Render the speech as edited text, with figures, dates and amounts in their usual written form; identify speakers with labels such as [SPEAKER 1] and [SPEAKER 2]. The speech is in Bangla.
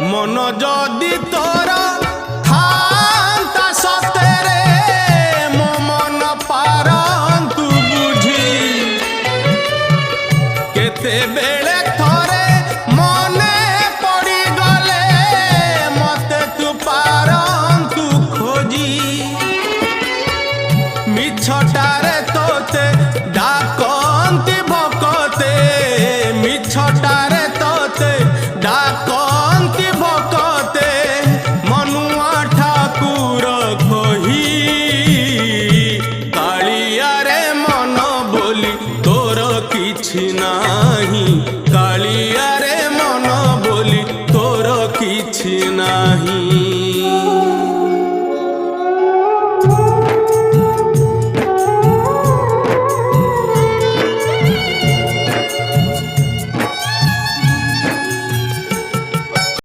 [SPEAKER 1] মন যদি তোর থান্তা সতেরে মো মন পারন্তু বুঝি কেতেবেলে থরে মনে পড়ি গলে মতে তু পারন্তু খোঁজি মিছটারে তোতে ডাকন্তি ভকতে মিছটারে তোতে ডাকন্তি ভকতে মনুয়া ঠাকুর কহি কালিয়ারে মন বলি তোর কিছু নাহি কালিয়ারে মন বলি তোর কিছু নাহি।